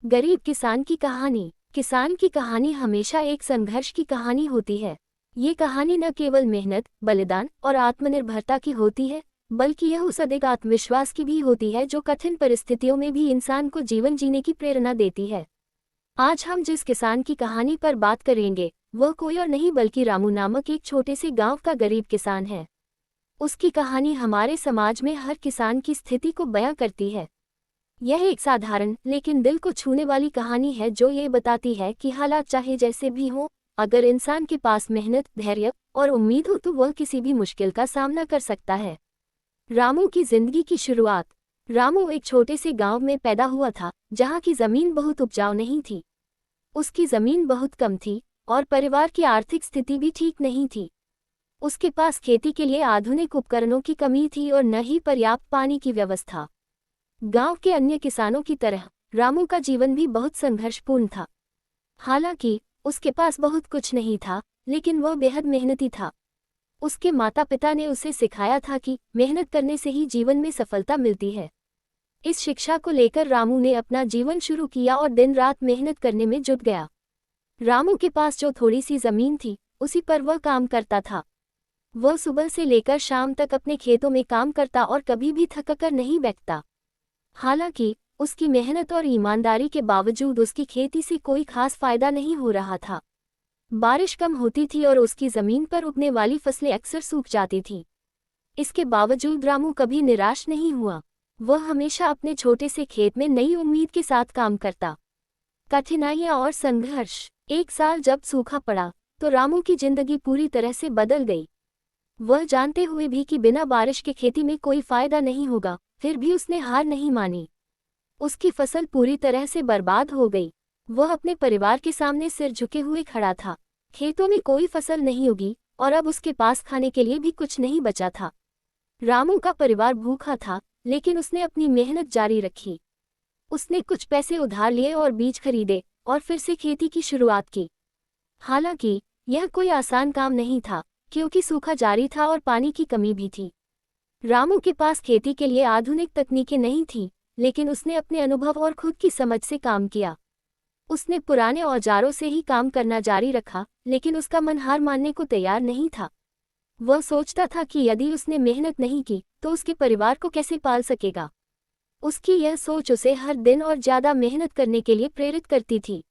गरीब किसान की कहानी। किसान की कहानी हमेशा एक संघर्ष की कहानी होती है। ये कहानी न केवल मेहनत, बलिदान और आत्मनिर्भरता की होती है, बल्कि यह उस अधिक आत्मविश्वास की भी होती है जो कठिन परिस्थितियों में भी इंसान को जीवन जीने की प्रेरणा देती है। आज हम जिस किसान की कहानी पर बात करेंगे, वह कोई और नहीं बल्कि रामू नामक एक छोटे से गांव का गरीब किसान है। उसकी कहानी हमारे समाज में हर किसान की स्थिति को बयां करती है। यह एक साधारण लेकिन दिल को छूने वाली कहानी है जो ये बताती है कि हालात चाहे जैसे भी हों, अगर इंसान के पास मेहनत, धैर्य और उम्मीद हो तो वह किसी भी मुश्किल का सामना कर सकता है। रामू की जिंदगी की शुरुआत। रामू एक छोटे से गांव में पैदा हुआ था, जहां की जमीन बहुत उपजाऊ नहीं थी। उसकी जमीन बहुत कम थी और परिवार की आर्थिक स्थिति भी ठीक नहीं थी। उसके पास खेती के लिए आधुनिक उपकरणों की कमी थी और न ही पर्याप्त पानी की व्यवस्था। गांव के अन्य किसानों की तरह रामू का जीवन भी बहुत संघर्षपूर्ण था। हालांकि उसके पास बहुत कुछ नहीं था, लेकिन वह बेहद मेहनती था। उसके माता पिता ने उसे सिखाया था कि मेहनत करने से ही जीवन में सफलता मिलती है। इस शिक्षा को लेकर रामू ने अपना जीवन शुरू किया और दिन रात मेहनत करने में जुट गया। रामू के पास जो थोड़ी सी जमीन थी, उसी पर वह काम करता था। वह सुबह से लेकर शाम तक अपने खेतों में काम करता और कभी भी थककर नहीं बैठता। हालांकि उसकी मेहनत और ईमानदारी के बावजूद उसकी खेती से कोई खास फायदा नहीं हो रहा था। बारिश कम होती थी और उसकी जमीन पर उगने वाली फसलें अक्सर सूख जाती थीं। इसके बावजूद रामू कभी निराश नहीं हुआ। वह हमेशा अपने छोटे से खेत में नई उम्मीद के साथ काम करता। कठिनाइयां और संघर्ष। एक साल जब सूखा पड़ा तो रामू की जिंदगी पूरी तरह से बदल गई। वह जानते हुए भी कि बिना बारिश के खेती में कोई फायदा नहीं होगा, फिर भी उसने हार नहीं मानी। उसकी फसल पूरी तरह से बर्बाद हो गई। वह अपने परिवार के सामने सिर झुके हुए खड़ा था। खेतों में कोई फसल नहीं उगी और अब उसके पास खाने के लिए भी कुछ नहीं बचा था। रामू का परिवार भूखा था, लेकिन उसने अपनी मेहनत जारी रखी। उसने कुछ पैसे उधार लिए और बीज खरीदे और फिर से खेती की शुरुआत की। हालांकि यह कोई आसान काम नहीं था, क्योंकि सूखा जारी था और पानी की कमी भी थी। रामू के पास खेती के लिए आधुनिक तकनीकें नहीं थीं, लेकिन उसने अपने अनुभव और खुद की समझ से काम किया। उसने पुराने औजारों से ही काम करना जारी रखा, लेकिन उसका मन हार मानने को तैयार नहीं था। वह सोचता था कि यदि उसने मेहनत नहीं की तो उसके परिवार को कैसे पाल सकेगा। उसकी यह सोच उसे हर दिन और ज्यादा मेहनत करने के लिए प्रेरित करती थी।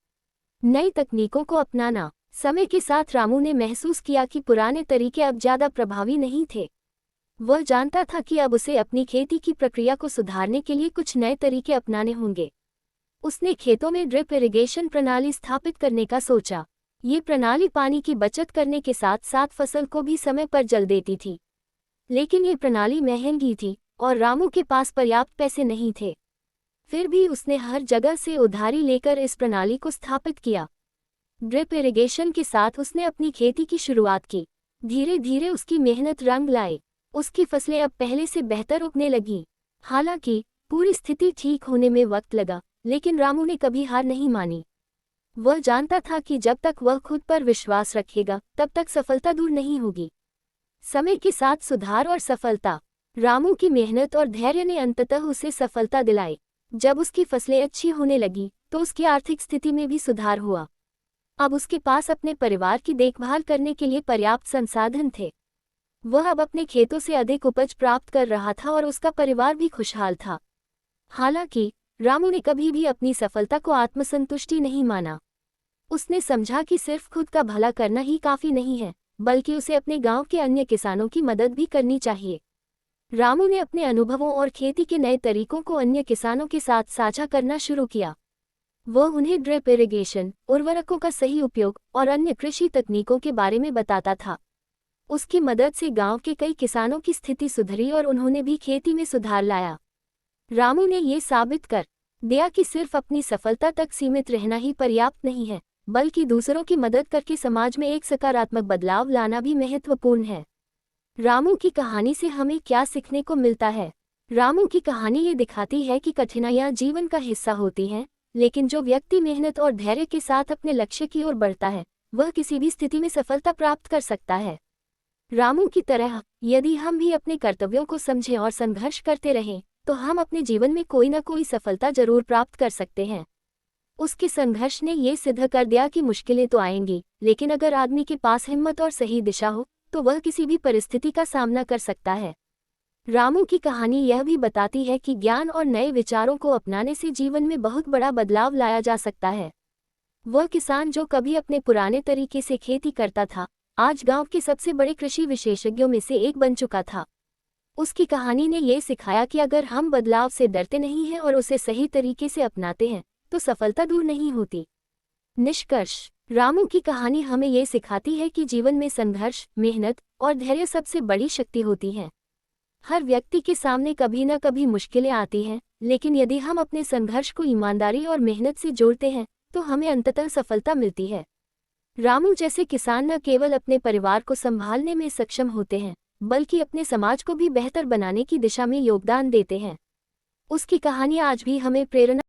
नई तकनीकों को अपनाना। समय के साथ रामू ने महसूस किया कि पुराने तरीके अब ज्यादा प्रभावी नहीं थे। वह जानता था कि अब उसे अपनी खेती की प्रक्रिया को सुधारने के लिए कुछ नए तरीके अपनाने होंगे। उसने खेतों में ड्रिप इरिगेशन प्रणाली स्थापित करने का सोचा। ये प्रणाली पानी की बचत करने के साथ साथ फसल को भी समय पर जल देती थी। लेकिन ये प्रणाली महंगी थी और रामू के पास पर्याप्त पैसे नहीं थे। फिर भी उसने हर जगह से उधारी लेकर इस प्रणाली को स्थापित किया। ड्रिप इरिगेशन के साथ उसने अपनी खेती की शुरुआत की। धीरे धीरे उसकी मेहनत रंग लाई। उसकी फसलें अब पहले से बेहतर उगने लगीं। हालांकि पूरी स्थिति ठीक होने में वक्त लगा, लेकिन रामू ने कभी हार नहीं मानी। वह जानता था कि जब तक वह खुद पर विश्वास रखेगा, तब तक सफलता दूर नहीं होगी। समय के साथ सुधार और सफलता। रामू की मेहनत और धैर्य ने अंततः उसे सफलता दिलाई। जब उसकी फसलें अच्छी होने लगी तो उसकी आर्थिक स्थिति में भी सुधार हुआ। अब उसके पास अपने परिवार की देखभाल करने के लिए पर्याप्त संसाधन थे। वह अब अपने खेतों से अधिक उपज प्राप्त कर रहा था और उसका परिवार भी खुशहाल था। हालांकि रामू ने कभी भी अपनी सफलता को आत्मसंतुष्टि नहीं माना। उसने समझा कि सिर्फ खुद का भला करना ही काफी नहीं है, बल्कि उसे अपने गांव के अन्य किसानों की मदद भी करनी चाहिए। रामू ने अपने अनुभवों और खेती के नए तरीकों को अन्य किसानों के साथ साझा करना शुरू किया। वह उन्हें ड्रिप इरिगेशन, उर्वरकों का सही उपयोग और अन्य कृषि तकनीकों के बारे में बताता था। उसकी मदद से गांव के कई किसानों की स्थिति सुधरी और उन्होंने भी खेती में सुधार लाया। रामू ने ये साबित कर दिया कि सिर्फ अपनी सफलता तक सीमित रहना ही पर्याप्त नहीं है, बल्कि दूसरों की मदद करके समाज में एक सकारात्मक बदलाव लाना भी महत्वपूर्ण है। रामू की कहानी से हमें क्या सीखने को मिलता है? रामू की कहानी ये दिखाती है कि कठिनाइयां जीवन का हिस्सा होती हैं, लेकिन जो व्यक्ति मेहनत और धैर्य के साथ अपने लक्ष्य की ओर बढ़ता है, वह किसी भी स्थिति में सफलता प्राप्त कर सकता है। रामू की तरह यदि हम भी अपने कर्तव्यों को समझें और संघर्ष करते रहें, तो हम अपने जीवन में कोई न कोई सफलता जरूर प्राप्त कर सकते हैं। उसके संघर्ष ने ये सिद्ध कर दिया कि मुश्किलें तो आएंगी, लेकिन अगर आदमी के पास हिम्मत और सही दिशा हो तो वह किसी भी परिस्थिति का सामना कर सकता है। रामू की कहानी यह भी बताती है कि ज्ञान और नए विचारों को अपनाने से जीवन में बहुत बड़ा बदलाव लाया जा सकता है। वह किसान जो कभी अपने पुराने तरीके से खेती करता था, आज गांव के सबसे बड़े कृषि विशेषज्ञों में से एक बन चुका था। उसकी कहानी ने यह सिखाया कि अगर हम बदलाव से डरते नहीं हैं और उसे सही तरीके से अपनाते हैं तो सफलता दूर नहीं होती। निष्कर्ष, रामू की कहानी हमें यह सिखाती है कि जीवन में संघर्ष, मेहनत और धैर्य सबसे बड़ी शक्ति होती है। हर व्यक्ति के सामने कभी न कभी मुश्किलें आती हैं, लेकिन यदि हम अपने संघर्ष को ईमानदारी और मेहनत से जोड़ते हैं तो हमें अंततः सफलता मिलती है। रामू जैसे किसान न केवल अपने परिवार को संभालने में सक्षम होते हैं, बल्कि अपने समाज को भी बेहतर बनाने की दिशा में योगदान देते हैं। उसकी कहानी आज भी हमें प्रेरणा